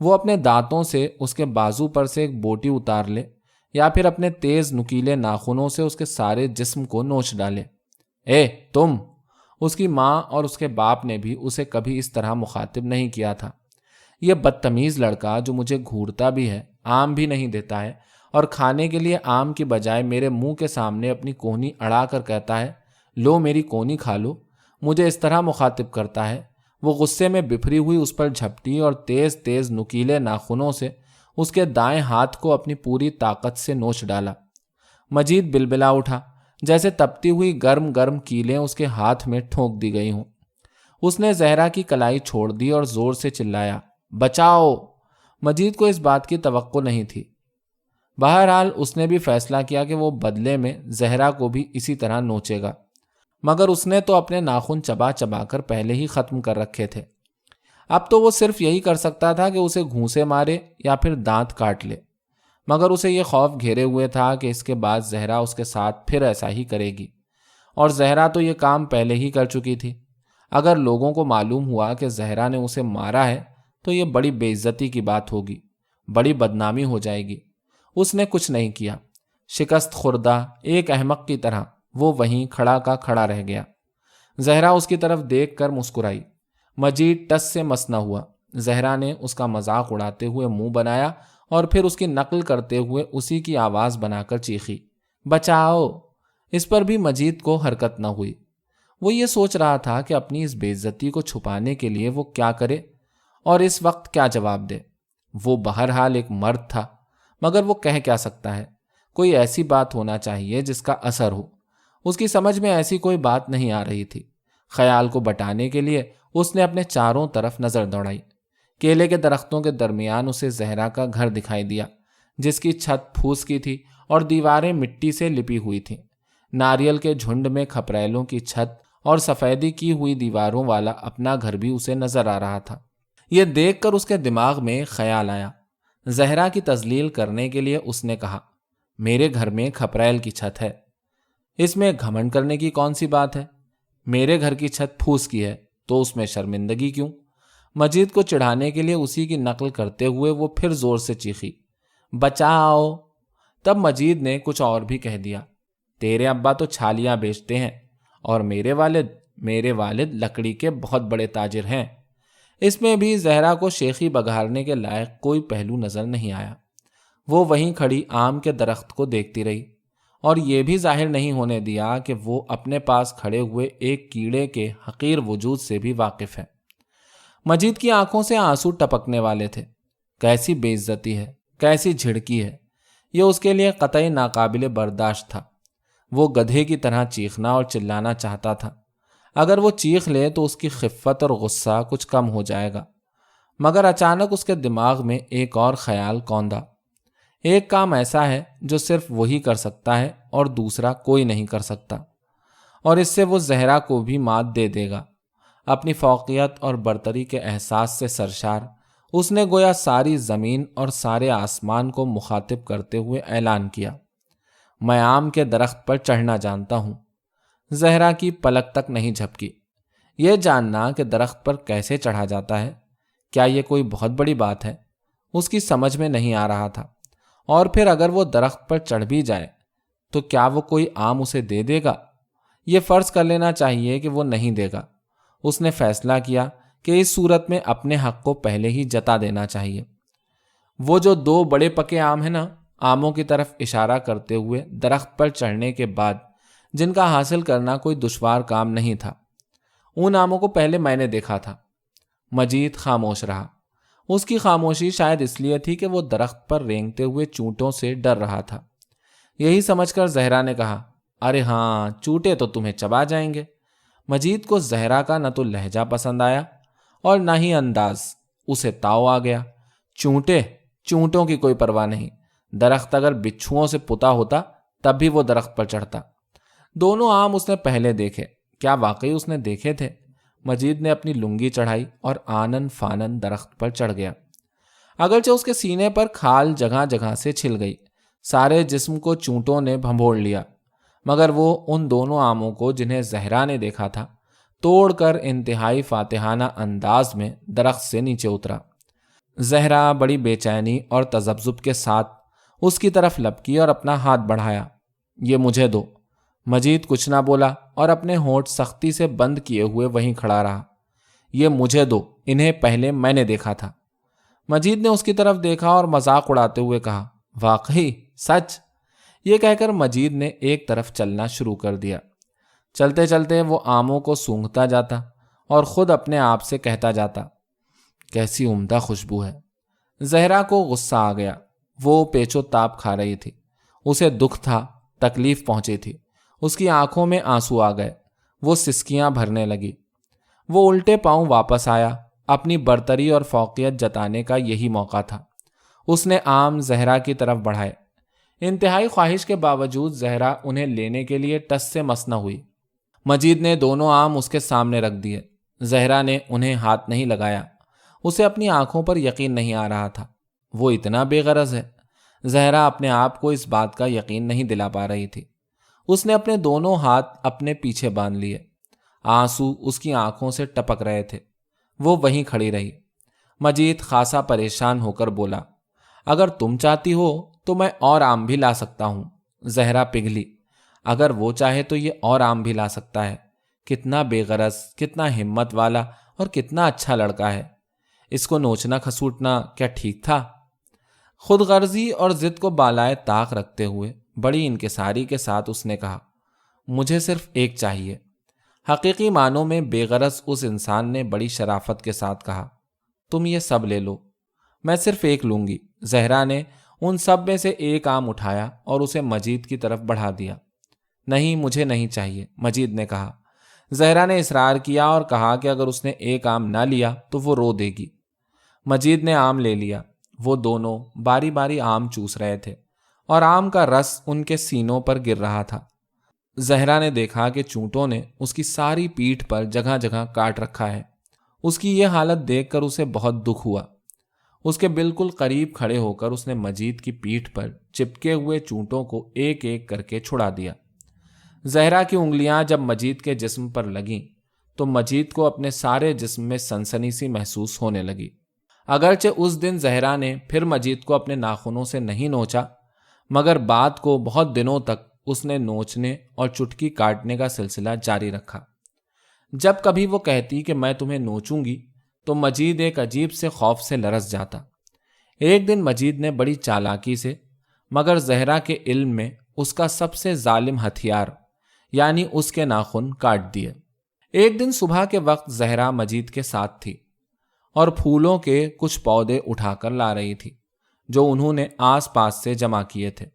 وہ اپنے دانتوں سے اس کے بازو پر سے ایک بوٹی اتار لے یا پھر اپنے تیز نکیلے ناخنوں سے اس کے سارے جسم کو نوچ ڈالے۔ اے تم! اس کی ماں اور اس کے باپ نے بھی اسے کبھی اس طرح مخاطب نہیں کیا تھا۔ یہ بدتمیز لڑکا جو مجھے گھورتا بھی ہے، آم بھی نہیں دیتا ہے، اور کھانے کے لیے آم کی بجائے میرے منہ کے سامنے اپنی کونی اڑا کر کہتا ہے لو میری کونی کھا لو، مجھے اس طرح مخاطب کرتا ہے۔ وہ غصے میں بفری ہوئی اس پر جھپٹی اور تیز تیز نکیلے ناخنوں سے اس کے دائیں ہاتھ کو اپنی پوری طاقت سے نوچ ڈالا۔ مجید بلبلا اٹھا جیسے تپتی ہوئی گرم گرم کیلیں اس کے ہاتھ میں ٹھونک دی گئی ہوں۔ اس نے زہرا کی کلائی چھوڑ دی اور زور سے چلایا بچاؤ! مجید کو اس بات کی توقع نہیں تھی۔ بہرحال اس نے بھی فیصلہ کیا کہ وہ بدلے میں زہرا کو بھی اسی طرح نوچے گا، مگر اس نے تو اپنے ناخن چبا چبا کر پہلے ہی ختم کر رکھے تھے۔ اب تو وہ صرف یہی کر سکتا تھا کہ اسے گھونسے مارے یا پھر دانت کاٹ لے، مگر اسے یہ خوف گھیرے ہوئے تھا کہ اس کے بعد زہرا اس کے ساتھ پھر ایسا ہی کرے گی، اور زہرا تو یہ کام پہلے ہی کر چکی تھی۔ اگر لوگوں کو معلوم ہوا کہ زہرا نے اسے مارا ہے تو یہ بڑی بے عزتی کی بات ہوگی، بڑی بدنامی ہو جائے گی۔ اس نے کچھ نہیں کیا، شکست خوردہ ایک احمق کی طرح وہ وہیں کھڑا کا کھڑا رہ گیا۔ زہرا اس کی طرف دیکھ کر مسکرائی۔ مجید ٹس سے مس نہ ہوا۔ زہرا نے اس کا مذاق اڑاتے ہوئے منہ بنایا اور پھر اس کی نقل کرتے ہوئے اسی کی آواز بنا کر چیخی بچاؤ! اس پر بھی مجید کو حرکت نہ ہوئی۔ وہ یہ سوچ رہا تھا کہ اپنی اس بے عزتی کو چھپانے کے لیے وہ کیا کرے اور اس وقت کیا جواب دے۔ وہ بہرحال ایک مرد تھا، مگر وہ کہہ کیا سکتا ہے؟ کوئی ایسی بات ہونا چاہیے جس کا اثر ہو۔ اس کی سمجھ میں ایسی کوئی بات نہیں آ رہی تھی۔ خیال کو بٹانے کے لیے اس نے اپنے چاروں طرف نظر دوڑائی۔ کیلے کے درختوں کے درمیان اسے زہرا کا گھر دکھائی دیا، جس کی چھت پھوس کی تھی اور دیواریں مٹی سے لپی ہوئی تھیں۔ ناریل کے جھنڈ میں کھپریلوں کی چھت اور سفیدی کی ہوئی دیواروں والا اپنا گھر بھی اسے نظر آ رہا تھا۔ یہ دیکھ کر اس کے دماغ میں خیال آیا۔ زہرا کی تذلیل کرنے کے لیے اس نے کہا میرے گھر میں کھپریل کی چھت ہے، اس میں گھمنڈ کرنے کی کون سی بات ہے؟ میرے گھر کی چھت پھوس کی ہے تو اس میں شرمندگی کیوں؟ مجید کو چڑھانے کے لیے اسی کی نقل کرتے ہوئے وہ پھر زور سے چیخی بچاؤ! تب مجید نے کچھ اور بھی کہہ دیا، تیرے ابا تو چھالیاں بیچتے ہیں اور میرے والد لکڑی کے بہت بڑے تاجر ہیں۔ اس میں بھی زہرا کو شیخی بگھارنے کے لائق کوئی پہلو نظر نہیں آیا۔ وہ وہیں کھڑی آم کے درخت کو دیکھتی رہی اور یہ بھی ظاہر نہیں ہونے دیا کہ وہ اپنے پاس کھڑے ہوئے ایک کیڑے کے حقیر وجود سے بھی واقف ہے۔ مجید کی آنکھوں سے آنسو ٹپکنے والے تھے۔ کیسی بے عزتی ہے، کیسی جھڑکی ہے! یہ اس کے لیے قطعی ناقابل برداشت تھا۔ وہ گدھے کی طرح چیخنا اور چلانا چاہتا تھا۔ اگر وہ چیخ لے تو اس کی خفت اور غصہ کچھ کم ہو جائے گا، مگر اچانک اس کے دماغ میں ایک اور خیال کوندا۔ ایک کام ایسا ہے جو صرف وہی کر سکتا ہے اور دوسرا کوئی نہیں کر سکتا، اور اس سے وہ زہرا کو بھی مات دے دے گا۔ اپنی فوقیت اور برتری کے احساس سے سرشار اس نے گویا ساری زمین اور سارے آسمان کو مخاطب کرتے ہوئے اعلان کیا، میں آم کے درخت پر چڑھنا جانتا ہوں۔ زہرا کی پلک تک نہیں جھپکی۔ یہ جاننا کہ درخت پر کیسے چڑھا جاتا ہے، کیا یہ کوئی بہت بڑی بات ہے؟ اس کی سمجھ میں نہیں آ رہا تھا۔ اور پھر اگر وہ درخت پر چڑھ بھی جائے تو کیا وہ کوئی آم اسے دے دے گا؟ یہ فرض کر لینا چاہیے کہ وہ نہیں دے گا۔ اس نے فیصلہ کیا کہ اس صورت میں اپنے حق کو پہلے ہی جتا دینا چاہیے۔ وہ جو 2 بڑے پکے آم ہیں نا، آموں کی طرف اشارہ کرتے ہوئے درخت پر چڑھنے کے بعد جن کا حاصل کرنا کوئی دشوار کام نہیں تھا، ان آموں کو پہلے میں نے دیکھا تھا۔ مجید خاموش رہا۔ اس کی خاموشی شاید اس لیے تھی کہ وہ درخت پر رینگتے ہوئے چونٹوں سے ڈر رہا تھا۔ یہی سمجھ کر زہرا نے کہا ارے ہاں، چونٹے تو تمہیں چبا جائیں گے۔ مجید کو زہرا کا نہ تو لہجہ پسند آیا اور نہ ہی انداز۔ اسے تاؤ آ گیا۔ چونٹوں کی کوئی پرواہ نہیں۔ درخت اگر بچھوؤں سے پتا ہوتا تب بھی وہ درخت پر چڑھتا۔ دونوں آم اس نے پہلے دیکھے۔ کیا واقعی اس نے دیکھے تھے؟ مجید نے اپنی لنگی چڑھائی اور آنن فانن درخت پر چڑھ گیا۔ اگرچہ اس کے سینے پر کھال جگہ جگہ سے چھل گئی، سارے جسم کو چونٹوں نے بھنبوڑ لیا، مگر وہ ان دونوں آموں کو جنہیں زہرا نے دیکھا تھا توڑ کر انتہائی فاتحانہ انداز میں درخت سے نیچے اترا۔ زہرا بڑی بے چینی اور تذبذب کے ساتھ اس کی طرف لپکی اور اپنا ہاتھ بڑھایا۔ یہ مجھے دو۔ مجید کچھ نہ بولا اور اپنے ہونٹ سختی سے بند کیے ہوئے وہیں کھڑا رہا۔ یہ مجھے دو، انہیں پہلے میں نے دیکھا تھا۔ مجید نے اس کی طرف دیکھا اور مذاق اڑاتے ہوئے کہا، واقعی؟ سچ؟ یہ کہہ کر مجید نے ایک طرف چلنا شروع کر دیا۔ چلتے چلتے وہ آموں کو سونگھتا جاتا اور خود اپنے آپ سے کہتا جاتا، کیسی عمدہ خوشبو ہے۔ زہرا کو غصہ آ گیا۔ وہ پیچ و تاب کھا رہی تھی۔ اسے دکھ تھا، تکلیف پہنچی تھی۔ اس کی آنکھوں میں آنسو آ گئے۔ وہ سسکیاں بھرنے لگی۔ وہ الٹے پاؤں واپس آیا۔ اپنی برتری اور فوقیت جتانے کا یہی موقع تھا۔ اس نے آم زہرا کی طرف بڑھائے۔ انتہائی خواہش کے باوجود زہرا انہیں لینے کے لیے ٹس سے مس نہ ہوئی۔ مجید نے دونوں آم اس کے سامنے رکھ دیے۔ زہرا نے انہیں ہاتھ نہیں لگایا۔ اسے اپنی آنکھوں پر یقین نہیں آ رہا تھا۔ وہ اتنا بے غرض ہے؟ زہرا اپنے آپ کو اس بات کا یقین نہیں دلا پا رہی تھی۔ اس نے اپنے دونوں ہاتھ اپنے پیچھے باندھ لیے۔ آنسو اس کی آنکھوں سے ٹپک رہے تھے۔ وہ وہیں کھڑی رہی۔ مجید خاصا پریشان ہو کر بولا، اگر تم چاہتی ہو تو میں اور آم بھی لا سکتا ہوں۔ زہرا پگھلی۔ اگر وہ چاہے تو یہ اور آم بھی لا سکتا ہے۔ کتنا بے غرض، کتنا ہمت والا اور کتنا اچھا لڑکا ہے۔ اس کو نوچنا کھسوٹنا کیا ٹھیک تھا؟ خود غرضی اور ضد کو بالائے طاق رکھتے ہوئے بڑی انکساری کے ساتھ اس نے کہا، مجھے صرف ایک چاہیے۔ حقیقی معنوں میں بے غرض اس انسان نے بڑی شرافت کے ساتھ کہا، تم یہ سب لے لو، میں صرف ایک لوں گی۔ زہرا نے ان سب میں سے ایک آم اٹھایا اور اسے مجید کی طرف بڑھا دیا۔ نہیں، مجھے نہیں چاہیے، مجید نے کہا۔ زہرا نے اصرار کیا اور کہا کہ اگر اس نے ایک آم نہ لیا تو وہ رو دے گی۔ مجید نے آم لے لیا۔ وہ دونوں باری باری آم چوس رہے تھے اور آم کا رس ان کے سینوں پر گر رہا تھا۔ زہرا نے دیکھا کہ چونٹوں نے اس کی ساری پیٹھ پر جگہ جگہ کاٹ رکھا ہے۔ اس کی یہ حالت دیکھ کر اسے بہت دکھ ہوا۔ اس کے بالکل قریب کھڑے ہو کر اس نے مجید کی پیٹھ پر چپکے ہوئے چونٹوں کو ایک ایک کر کے چھڑا دیا۔ زہرا کی انگلیاں جب مجید کے جسم پر لگیں تو مجید کو اپنے سارے جسم میں سنسنی سی محسوس ہونے لگی۔ اگرچہ اس دن زہرا نے پھر مجید کو اپنے ناخنوں سے نہیں نوچا، مگر بعد کو بہت دنوں تک اس نے نوچنے اور چٹکی کاٹنے کا سلسلہ جاری رکھا۔ جب کبھی وہ کہتی کہ میں تمہیں نوچوں گی تو مجید ایک عجیب سے خوف سے لرز جاتا۔ ایک دن مجید نے بڑی چالاکی سے، مگر زہرا کے علم میں اس کا سب سے ظالم ہتھیار یعنی اس کے ناخن کاٹ دیے۔ ایک دن صبح کے وقت زہرا مجید کے ساتھ تھی اور پھولوں کے کچھ پودے اٹھا کر لا رہی تھی جو انہوں نے آس پاس سے جمع کیے تھے۔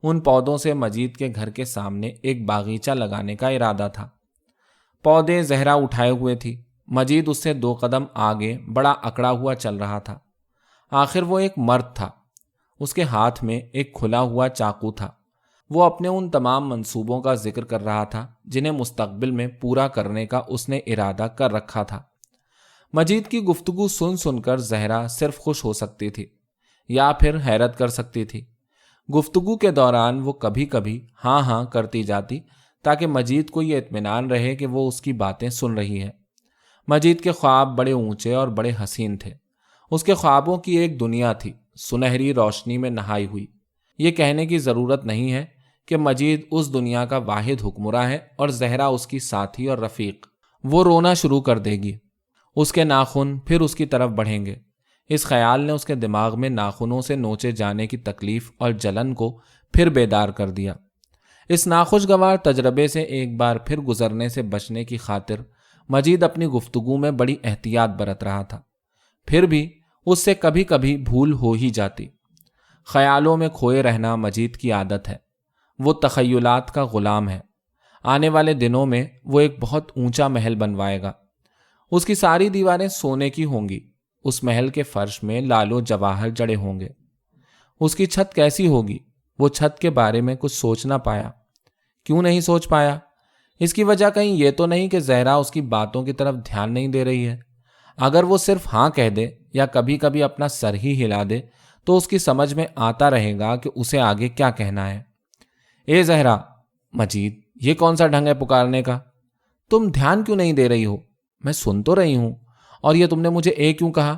ان پودوں سے مجید کے گھر کے سامنے ایک باغیچہ لگانے کا ارادہ تھا۔ پودے زہرا اٹھائے ہوئے تھی۔ مجید اس سے 2 قدم آگے بڑا اکڑا ہوا چل رہا تھا۔ آخر وہ ایک مرد تھا۔ اس کے ہاتھ میں ایک کھلا ہوا چاقو تھا۔ وہ اپنے ان تمام منصوبوں کا ذکر کر رہا تھا جنہیں مستقبل میں پورا کرنے کا اس نے ارادہ کر رکھا تھا۔ مجید کی گفتگو سن سن کر زہرا صرف خوش ہو سکتی تھی یا پھر حیرت کر سکتی تھی۔ گفتگو کے دوران وہ کبھی کبھی ہاں ہاں کرتی جاتی تاکہ مجید کو یہ اطمینان رہے کہ وہ اس کی باتیں سن رہی ہے۔ مجید کے خواب بڑے اونچے اور بڑے حسین تھے۔ اس کے خوابوں کی ایک دنیا تھی، سنہری روشنی میں نہائی ہوئی۔ یہ کہنے کی ضرورت نہیں ہے کہ مجید اس دنیا کا واحد حکمراں ہے اور زہرا اس کی ساتھی اور رفیق۔ وہ رونا شروع کر دے گی۔ اس کے ناخن پھر اس کی طرف بڑھیں گے۔ اس خیال نے اس کے دماغ میں ناخنوں سے نوچے جانے کی تکلیف اور جلن کو پھر بیدار کر دیا۔ اس ناخوشگوار تجربے سے ایک بار پھر گزرنے سے بچنے کی خاطر مجید اپنی گفتگو میں بڑی احتیاط برت رہا تھا۔ پھر بھی اس سے کبھی کبھی بھول ہو ہی جاتی۔ خیالوں میں کھوئے رہنا مجید کی عادت ہے۔ وہ تخیلات کا غلام ہے۔ آنے والے دنوں میں وہ ایک بہت اونچا محل بنوائے گا۔ اس کی ساری دیواریں سونے کی ہوں گی۔ اس محل کے فرش میں لال و جواہر جڑے ہوں گے۔ اس کی چھت کیسی ہوگی؟ وہ چھت کے بارے میں کچھ سوچ نہ پایا۔ کیوں نہیں سوچ پایا؟ اس کی وجہ کہیں یہ تو نہیں کہ زہرا اس کی باتوں کی طرف دھیان نہیں دے رہی ہے۔ اگر وہ صرف ہاں کہہ دے یا کبھی کبھی اپنا سر ہی ہلا دے تو اس کی سمجھ میں آتا رہے گا کہ اسے آگے کیا کہنا ہے۔ اے زہرا! مجید، یہ کون سا ڈھنگ ہے پکارنے کا؟ تم دھیان کیوں نہیں دے رہی ہو؟ میں سن تو رہی ہوں۔ اور یہ تم نے مجھے کیوں کہا؟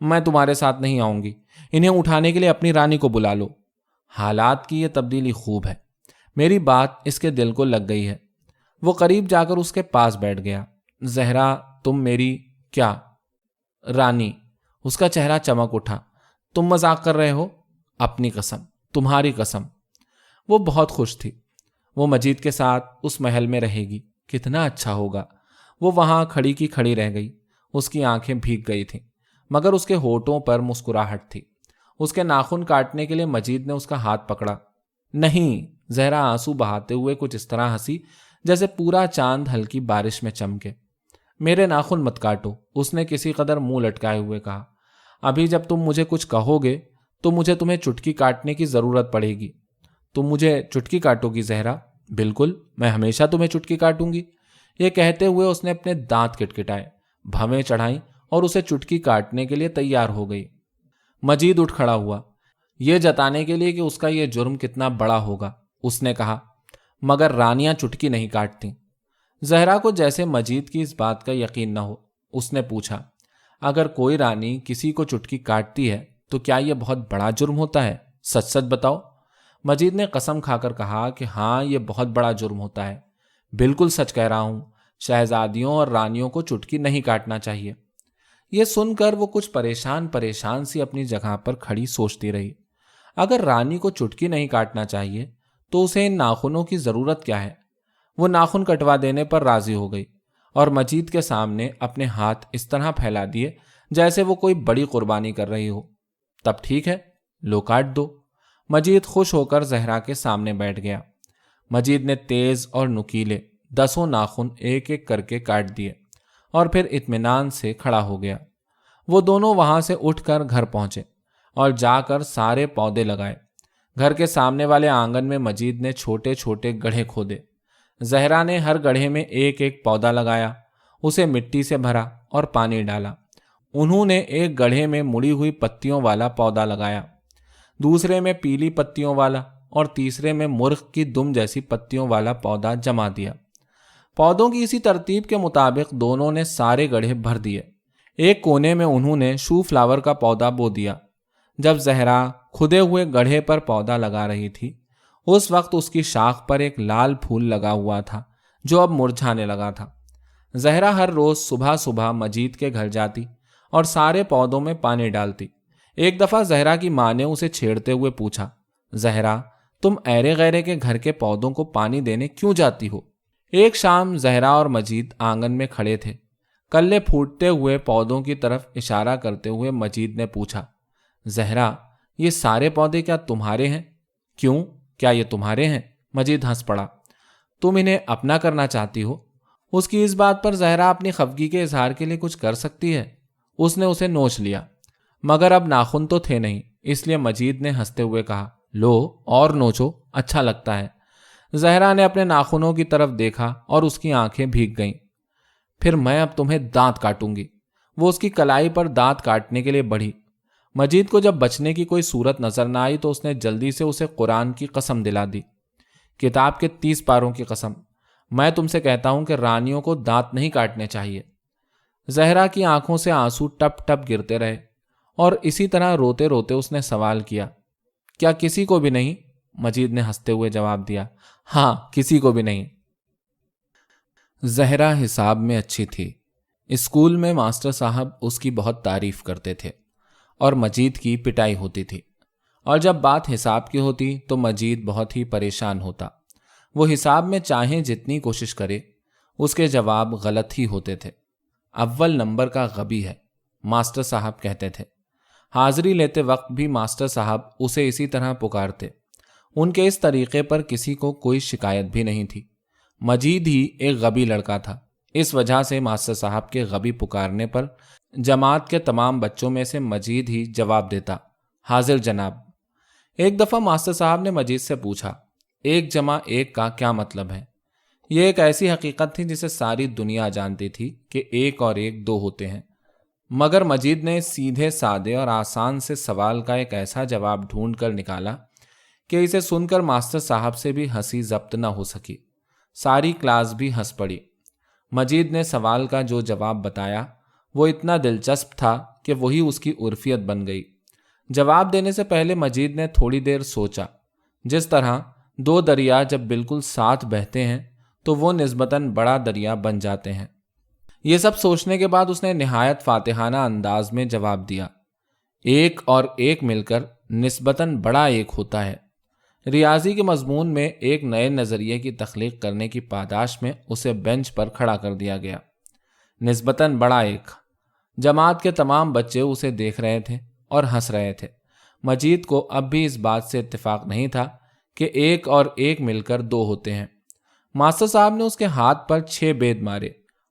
میں تمہارے ساتھ نہیں آؤں گی، انہیں اٹھانے کے لیے اپنی رانی کو بلا لو۔ حالات کی یہ تبدیلی خوب ہے، میری بات اس کے دل کو لگ گئی ہے۔ وہ قریب جا کر اس کے پاس بیٹھ گیا۔ زہرا، تم میری کیا رانی؟ اس کا چہرہ چمک اٹھا۔ تم مذاق کر رہے ہو؟ اپنی قسم، تمہاری قسم۔ وہ بہت خوش تھی، وہ مجید کے ساتھ اس محل میں رہے گی، کتنا اچھا ہوگا۔ وہ وہاں کھڑی کی کھڑی رہ گئی، اس کی آنکھیں بھیگ گئی تھیں، مگر اس کے ہونٹوں پر مسکراہٹ تھی۔ اس کے ناخن کاٹنے کے لیے مجید نے اس کا ہاتھ پکڑا۔ نہیں، زہرا آنسو بہاتے ہوئے کچھ اس طرح ہنسی جیسے پورا چاند ہلکی بارش میں چمکے۔ میرے ناخن مت کاٹو، اس نے کسی قدر منہ لٹکائے ہوئے کہا۔ ابھی جب تم مجھے کچھ کہو گے تو مجھے تمہیں چٹکی کاٹنے کی ضرورت پڑے گی۔ تم مجھے چٹکی کاٹو گی زہرا؟ بالکل، میں ہمیشہ تمہیں چٹکی کاٹوں گی۔ یہ کہتے ہوئے اس نے اپنے دانت کٹکھٹائے، بھویں چڑھائیں اور اسے چٹکی کاٹنے کے لیے تیار ہو گئی۔ مجید اٹھ کھڑا ہوا، یہ جتانے کے لیے کہ اس کا یہ جرم کتنا بڑا ہوگا۔ اس نے کہا، مگر رانیاں چٹکی نہیں کاٹتی۔ زہرا کو جیسے مجید کی اس بات کا یقین نہ ہو، اس نے پوچھا، اگر کوئی رانی کسی کو چٹکی کاٹتی ہے تو کیا یہ بہت بڑا جرم ہوتا ہے؟ سچ سچ بتاؤ۔ مجید نے قسم کھا کر کہا کہ ہاں، یہ بہت بڑا جرم ہوتا ہے۔ بالکل سچ کہہ رہا ہوں، شہزادیوں اور رانیوں کو چٹکی نہیں کاٹنا چاہیے۔ یہ سن کر وہ کچھ پریشان سی اپنی جگہ پر کھڑی سوچتی رہی۔ اگر رانی کو چٹکی نہیں کاٹنا چاہیے تو اسے ان ناخنوں کی ضرورت کیا ہے؟ وہ ناخن کٹوا دینے پر راضی ہو گئی اور مجید کے سامنے اپنے ہاتھ اس طرح پھیلا دیے جیسے وہ کوئی بڑی قربانی کر رہی ہو۔ تب ٹھیک ہے، لو کاٹ دو۔ مجید خوش ہو کر زہرا کے سامنے بیٹھ گیا۔ مجید نے تیز اور نکیلے 10 ناخن ایک ایک کر کے کاٹ دیے اور پھر اطمینان سے کھڑا ہو گیا۔ وہ دونوں وہاں سے اٹھ کر گھر پہنچے اور جا کر سارے پودے لگائے۔ گھر کے سامنے والے آنگن میں مجید نے چھوٹے چھوٹے گڑھے کھودے۔ زہرا نے ہر گڑھے میں ایک ایک پودا لگایا، اسے مٹی سے بھرا اور پانی ڈالا۔ انہوں نے ایک گڑھے میں مڑی ہوئی پتیوں والا پودا لگایا، دوسرے میں پیلی پتیوں والا اور تیسرے میں مرغ کی دم جیسی پتیوں والا پودا جما دیا۔ پودوں کی اسی ترتیب کے مطابق دونوں نے سارے گڑھے بھر دیے۔ ایک کونے میں انہوں نے شو فلاور کا پودا بو دیا۔ جب زہرا کھدے ہوئے گڑھے پر پودا لگا رہی تھی، اس وقت اس کی شاخ پر ایک لال پھول لگا ہوا تھا جو اب مرجھانے لگا تھا۔ زہرا ہر روز صبح صبح مجید کے گھر جاتی اور سارے پودوں میں پانی ڈالتی۔ ایک دفعہ زہرا کی ماں نے اسے چھیڑتے ہوئے پوچھا، زہرا، تم ایرے غیرے کے گھر کے پودوں کو پانی دینے کیوں جاتی ہو؟ ایک شام زہرا اور مجید آنگن میں کھڑے تھے۔ کلے پھوٹتے ہوئے پودوں کی طرف اشارہ کرتے ہوئے مجید نے پوچھا، زہرا، یہ سارے پودے کیا تمہارے ہیں؟ کیوں، کیا یہ تمہارے ہیں؟ مجید ہنس پڑا۔ تم انہیں اپنا کرنا چاہتی ہو؟ اس کی اس بات پر زہرا اپنی خفگی کے اظہار کے لیے کچھ کر سکتی ہے؟ اس نے اسے نوچ لیا، مگر اب ناخن تو تھے نہیں، اس لیے مجید نے ہنستے ہوئے کہا، لو اور نوچو، اچھا لگتا ہے۔ زہرا نے اپنے ناخنوں کی طرف دیکھا اور اس کی آنکھیں بھیگ گئیں۔ پھر میں اب تمہیں دانت کاٹوں گی۔ وہ اس کی کلائی پر دانت کاٹنے کے لیے بڑھی۔ مجید کو جب بچنے کی کوئی صورت نظر نہ آئی تو اس نے جلدی سے اسے قرآن کی قسم دلا دی، کتاب کے 30 پاروں کی قسم، میں تم سے کہتا ہوں کہ رانیوں کو دانت نہیں کاٹنے چاہیے۔ زہرا کی آنکھوں سے آنسو ٹپ ٹپ گرتے رہے اور اسی طرح روتے روتے اس نے سوال کیا، کیا کسی کو بھی نہیں؟ مجید نے ہنستے ہوئے جواب دیا، ہاں، کسی کو بھی نہیں۔ زہرا حساب میں اچھی تھی۔ اسکول میں ماسٹر صاحب اس کی بہت تعریف کرتے تھے اور مجید کی پٹائی ہوتی تھی، اور جب بات حساب کی ہوتی تو مجید بہت ہی پریشان ہوتا۔ وہ حساب میں چاہیں جتنی کوشش کرے، اس کے جواب غلط ہی ہوتے تھے۔ اول نمبر کا غبی ہے، ماسٹر صاحب کہتے تھے۔ حاضری لیتے وقت بھی ماسٹر صاحب اسے اسی طرح پکارتے۔ ان کے اس طریقے پر کسی کو کوئی شکایت بھی نہیں تھی۔ مجید ہی ایک غبی لڑکا تھا، اس وجہ سے ماسٹر صاحب کے غبی پکارنے پر جماعت کے تمام بچوں میں سے مجید ہی جواب دیتا، حاضر جناب۔ ایک دفعہ ماسٹر صاحب نے مجید سے پوچھا، 1+1 کا کیا مطلب ہے؟ یہ ایک ایسی حقیقت تھی جسے ساری دنیا جانتی تھی کہ 1 اور 1 2 ہوتے ہیں، مگر مجید نے سیدھے سادے اور آسان سے سوال کا ایک ایسا جواب ڈھونڈ کر نکالا کہ اسے سن کر ماسٹر صاحب سے بھی ہنسی ضبط نہ ہو سکی، ساری کلاس بھی ہنس پڑی۔ مجید نے سوال کا جو جواب بتایا وہ اتنا دلچسپ تھا کہ وہی اس کی عرفیت بن گئی۔ جواب دینے سے پہلے مجید نے تھوڑی دیر سوچا۔ جس طرح دو دریا جب بالکل ساتھ بہتے ہیں تو وہ نسبتاً بڑا دریا بن جاتے ہیں۔ یہ سب سوچنے کے بعد اس نے نہایت فاتحانہ انداز میں جواب دیا، ایک اور ایک مل کر نسبتاً بڑا ایک ہوتا ہے۔ ریاضی کے مضمون میں ایک نئے نظریے کی تخلیق کرنے کی پاداش میں اسے بینچ پر کھڑا کر دیا گیا۔ نسبتاً بڑا ایک۔ جماعت کے تمام بچے اسے دیکھ رہے تھے اور ہنس رہے تھے۔ مجید کو اب بھی اس بات سے اتفاق نہیں تھا کہ ایک اور ایک مل کر دو ہوتے ہیں۔ ماسٹر صاحب نے اس کے ہاتھ پر 6 بید مارے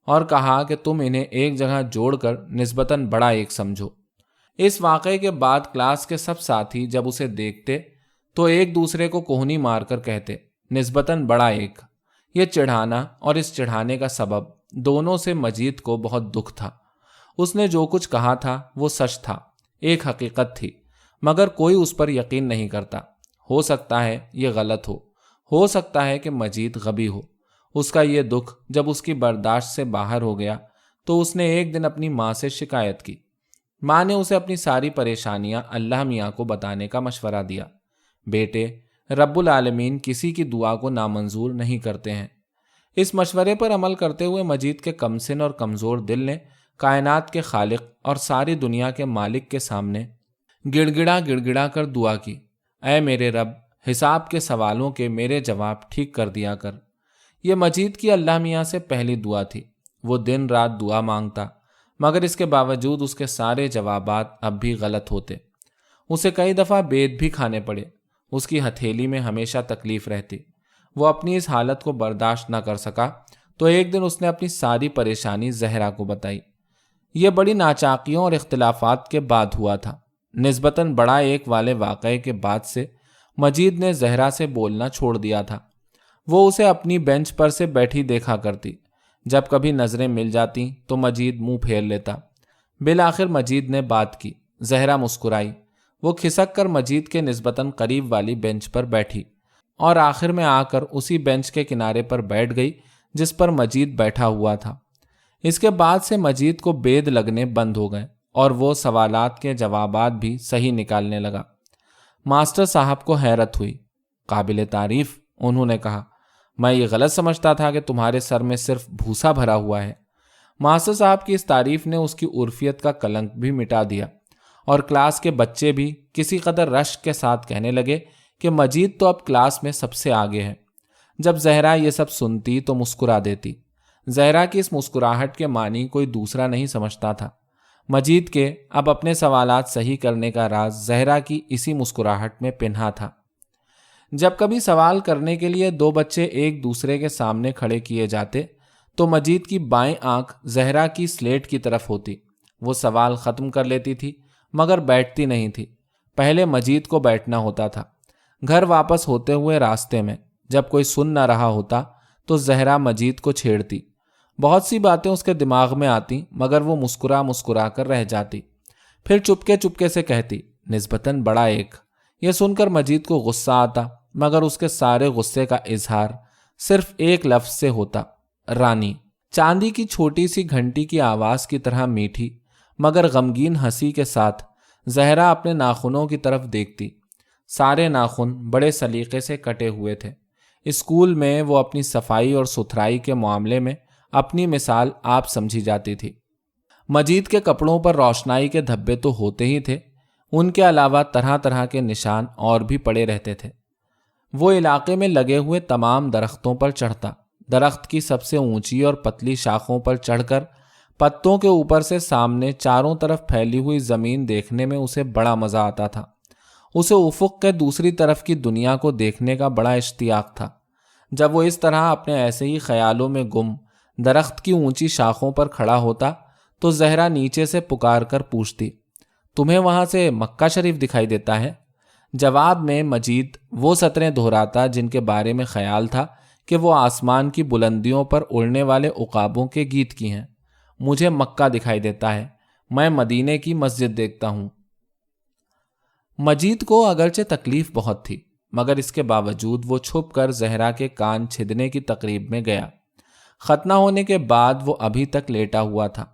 اور کہا کہ تم انہیں ایک جگہ جوڑ کر نسبتاً بڑا ایک سمجھو۔ اس واقعے کے بعد کلاس کے سب ساتھی جب اسے دیکھتے تو ایک دوسرے کو کوہنی مار کر کہتے، نسبتاً بڑا ایک۔ یہ چڑھانا اور اس چڑھانے کا سبب دونوں سے مجید کو بہت دکھ تھا۔ اس نے جو کچھ کہا تھا وہ سچ تھا، ایک حقیقت تھی، مگر کوئی اس پر یقین نہیں کرتا۔ ہو سکتا ہے یہ غلط ہو سکتا ہے کہ مجید غبی ہو۔ اس کا یہ دکھ جب اس کی برداشت سے باہر ہو گیا تو اس نے ایک دن اپنی ماں سے شکایت کی۔ ماں نے اسے اپنی ساری پریشانیاں اللہ میاں کو بتانے کا مشورہ دیا۔ بیٹے، رب العالمین کسی کی دعا کو نامنظور نہیں کرتے ہیں۔ اس مشورے پر عمل کرتے ہوئے مجید کے کمسن اور کمزور دل نے کائنات کے خالق اور ساری دنیا کے مالک کے سامنے گڑ گڑا کر دعا کی، اے میرے رب، حساب کے سوالوں کے میرے جواب ٹھیک کر دیا کر۔ یہ مجید کی اللہ میاں سے پہلی دعا تھی۔ وہ دن رات دعا مانگتا، مگر اس کے باوجود اس کے سارے جوابات اب بھی غلط ہوتے۔ اسے کئی دفعہ بید بھی کھانے پڑے۔ اس کی ہتھیلی میں ہمیشہ تکلیف رہتی۔ وہ اپنی اس حالت کو برداشت نہ کر سکا تو ایک دن اس نے اپنی ساری پریشانی زہرا کو بتائی۔ یہ بڑی ناچاکیوں اور اختلافات کے بعد ہوا تھا۔ نسبتاً بڑا ایک والے واقعے کے بعد سے مجید نے زہرا سے بولنا چھوڑ دیا تھا۔ وہ اسے اپنی بینچ پر سے بیٹھی دیکھا کرتی۔ جب کبھی نظریں مل جاتی تو مجید منہ پھیر لیتا۔ بالآخر مجید نے بات کی۔ زہرا مسکرائی۔ وہ کھسک کر مجید کے نسبتاً قریب والی بینچ پر بیٹھی اور آخر میں آ کر اسی بینچ کے کنارے پر بیٹھ گئی جس پر مجید بیٹھا ہوا تھا۔ اس کے بعد سے مجید کو بید لگنے بند ہو گئے اور وہ سوالات کے جوابات بھی صحیح نکالنے لگا۔ ماسٹر صاحب کو حیرت ہوئی۔ قابل تعریف، انہوں نے کہا، میں یہ غلط سمجھتا تھا کہ تمہارے سر میں صرف بھوسا بھرا ہوا ہے۔ ماسٹر صاحب کی اس تعریف نے اس کی عرفیت کا کلنک بھی مٹا دیا اور کلاس کے بچے بھی کسی قدر رشک کے ساتھ کہنے لگے کہ مجید تو اب کلاس میں سب سے آگے ہے۔ جب زہرا یہ سب سنتی تو مسکرا دیتی۔ زہرا کی اس مسکراہٹ کے معنی کوئی دوسرا نہیں سمجھتا تھا۔ مجید کے اب اپنے سوالات صحیح کرنے کا راز زہرا کی اسی مسکراہٹ میں پنہا تھا۔ جب کبھی سوال کرنے کے لیے دو بچے ایک دوسرے کے سامنے کھڑے کیے جاتے تو مجید کی بائیں آنکھ زہرا کی سلیٹ کی طرف ہوتی۔ وہ سوال ختم کر لیتی تھی مگر بیٹھتی نہیں تھی۔ پہلے مجید کو بیٹھنا ہوتا تھا۔ گھر واپس ہوتے ہوئے راستے میں جب کوئی سن نہ رہا ہوتا تو زہرا مجید کو چھیڑتی۔ بہت سی باتیں اس کے دماغ میں آتی مگر وہ مسکرا کر رہ جاتی۔ پھر چپکے سے کہتی، نسبتاً بڑا ایک۔ یہ سن کر مجید کو غصہ آتا مگر اس کے سارے غصے کا اظہار صرف ایک لفظ سے ہوتا، رانی۔ چاندی کی چھوٹی سی گھنٹی کی آواز کی طرح میٹھی مگر غمگین ہنسی کے ساتھ زہرا اپنے ناخنوں کی طرف دیکھتی۔ سارے ناخن بڑے سلیقے سے کٹے ہوئے تھے۔ اسکول میں وہ اپنی صفائی اور ستھرائی کے معاملے میں اپنی مثال آپ سمجھی جاتی تھی۔ مجید کے کپڑوں پر روشنائی کے دھبے تو ہوتے ہی تھے، ان کے علاوہ طرح طرح کے نشان اور بھی پڑے رہتے تھے۔ وہ علاقے میں لگے ہوئے تمام درختوں پر چڑھتا، درخت کی سب سے اونچی اور پتلی شاخوں پر چڑھ کر پتوں کے اوپر سے سامنے چاروں طرف پھیلی ہوئی زمین دیکھنے میں اسے بڑا مزہ آتا تھا۔ اسے افق کے دوسری طرف کی دنیا کو دیکھنے کا بڑا اشتیاق تھا۔ جب وہ اس طرح اپنے ایسے ہی خیالوں میں گم درخت کی اونچی شاخوں پر کھڑا ہوتا تو زہرا نیچے سے پکار کر پوچھتی، تمہیں وہاں سے مکہ شریف دکھائی دیتا ہے؟ جواب میں مجید وہ سطریں دہراتا جن کے بارے میں خیال تھا کہ وہ آسمان کی بلندیوں پر اڑنے والے عقابوں کے گیت کی ہیں۔ مجھے مکہ دکھائی دیتا ہے، میں مدینے کی مسجد دیکھتا ہوں۔ مجید کو اگرچہ تکلیف بہت تھی مگر اس کے باوجود وہ چھپ کر زہرا کے کان چھدنے کی تقریب میں گیا۔ ختنہ ہونے کے بعد وہ ابھی تک لیٹا ہوا تھا۔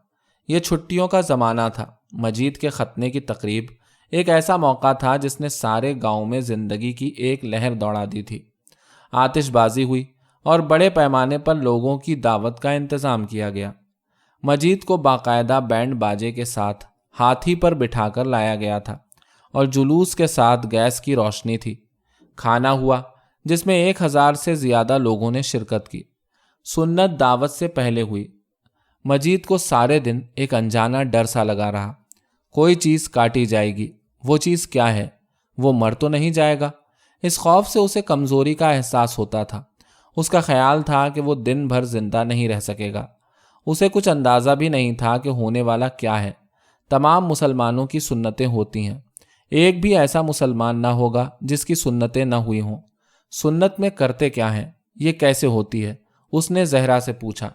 یہ چھٹیوں کا زمانہ تھا۔ مجید کے ختنے کی تقریب ایک ایسا موقع تھا جس نے سارے گاؤں میں زندگی کی ایک لہر دوڑا دی تھی۔ آتش بازی ہوئی اور بڑے پیمانے پر لوگوں کی دعوت کا انتظام کیا گیا۔ مجید کو باقاعدہ بینڈ باجے کے ساتھ ہاتھی پر بٹھا کر لایا گیا تھا اور جلوس کے ساتھ گیس کی روشنی تھی۔ کھانا ہوا جس میں 1000 سے زیادہ لوگوں نے شرکت کی۔ سنت دعوت سے پہلے ہوئی۔ مجید کو سارے دن ایک انجانا ڈر سا لگا رہا، کوئی چیز کاٹی جائے گی۔ وہ چیز کیا ہے؟ وہ مر تو نہیں جائے گا؟ اس خوف سے اسے کمزوری کا احساس ہوتا تھا۔ اس کا خیال تھا کہ وہ دن بھر زندہ نہیں رہ سکے گا۔ اسے کچھ اندازہ بھی نہیں تھا کہ ہونے والا کیا ہے۔ تمام مسلمانوں کی سنتیں ہوتی ہیں، ایک بھی ایسا مسلمان نہ ہوگا جس کی سنتیں نہ ہوئی ہوں۔ سنت میں کرتے کیا ہیں؟ یہ کیسے ہوتی ہے؟ اس نے زہرا سے پوچھا۔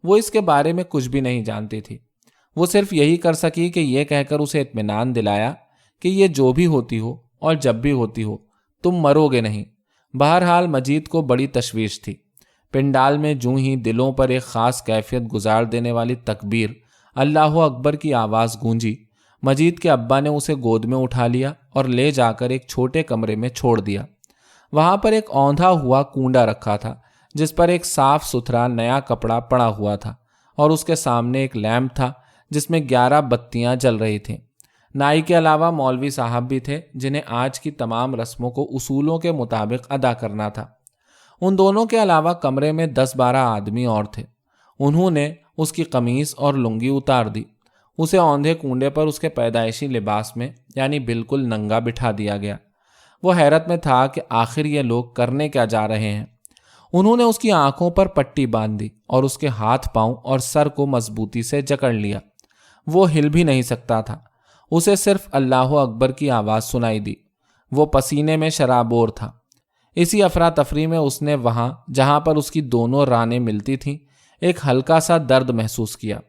وہ اس کے بارے میں کچھ بھی نہیں جانتی تھی۔ وہ صرف یہی کر سکی کہ یہ کہہ کر اسے اطمینان دلایا کہ یہ جو بھی ہوتی ہو اور جب بھی ہوتی ہو، تم مرو گے نہیں۔ بہرحال مجید کو بڑی تشویش تھی۔ پنڈال میں جوں ہی دلوں پر ایک خاص کیفیت گزار دینے والی تکبیر اللہ اکبر کی آواز گونجی، مجید کے ابا نے اسے گود میں اٹھا لیا اور لے جا کر ایک چھوٹے کمرے میں چھوڑ دیا۔ وہاں پر ایک اوندھا ہوا کنڈا رکھا تھا جس پر ایک صاف ستھرا نیا کپڑا پڑا ہوا تھا اور اس کے سامنے ایک لیمپ تھا جس میں 11 بتیاں جل رہی تھیں۔ نائی کے علاوہ مولوی صاحب بھی تھے جنہیں آج کی تمام رسموں کو اصولوں کے مطابق ادا کرنا تھا۔ ان دونوں کے علاوہ کمرے میں 10-12 آدمی اور تھے۔ انہوں نے اس کی قمیص اور لنگی اتار دی۔ اسے اوندھے کنڈے پر اس کے پیدائشی لباس میں یعنی بالکل ننگا بٹھا دیا گیا۔ وہ حیرت میں تھا کہ آخر یہ لوگ کرنے کیا جا رہے ہیں۔ انہوں نے اس کی آنکھوں پر پٹی باندھ دی اور اس کے ہاتھ پاؤں اور سر کو مضبوطی سے جکڑ لیا۔ وہ ہل بھی نہیں سکتا تھا۔ اسے صرف اللہ اکبر کی آواز سنائی دی۔ وہ پسینے میں شرابور تھا۔ اسی افراتفری میں اس نے وہاں جہاں پر اس کی دونوں رانیں ملتی تھیں ایک ہلکا سا درد محسوس کیا،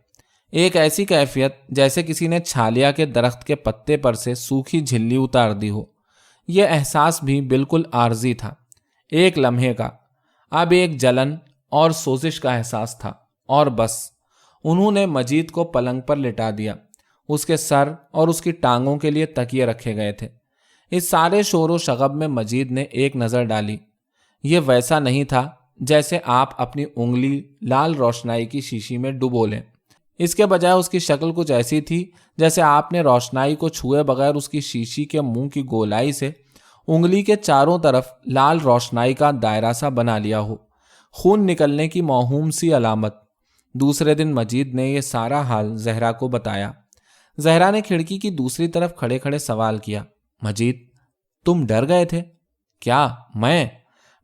ایک ایسی کیفیت جیسے کسی نے چھالیا کے درخت کے پتے پر سے سوکھی جھلی اتار دی ہو۔ یہ احساس بھی بالکل عارضی تھا، ایک لمحے کا۔ اب ایک جلن اور سوزش کا احساس تھا اور بس۔ انہوں نے مجید کو پلنگ پر لٹا دیا۔ اس کے سر اور اس کی ٹانگوں کے لیے تکیے رکھے گئے تھے۔ اس سارے شور و شغب میں مجید نے ایک نظر ڈالی۔ یہ ویسا نہیں تھا جیسے آپ اپنی انگلی لال روشنائی کی شیشی میں ڈبو لیں۔ اس کے بجائے اس کی شکل کچھ ایسی تھی جیسے آپ نے روشنائی کو چھوئے بغیر اس کی شیشی کے منہ کی گولائی سے انگلی کے چاروں طرف لال روشنائی کا دائرہ سا بنا لیا ہو، خون نکلنے کی موہوم سی علامت۔ دوسرے دن مجید نے یہ سارا حال زہرا کو بتایا۔ زہرا نے کھڑکی کی دوسری طرف کھڑے کھڑے سوال کیا، مجید تم ڈر گئے تھے؟ کیا میں؟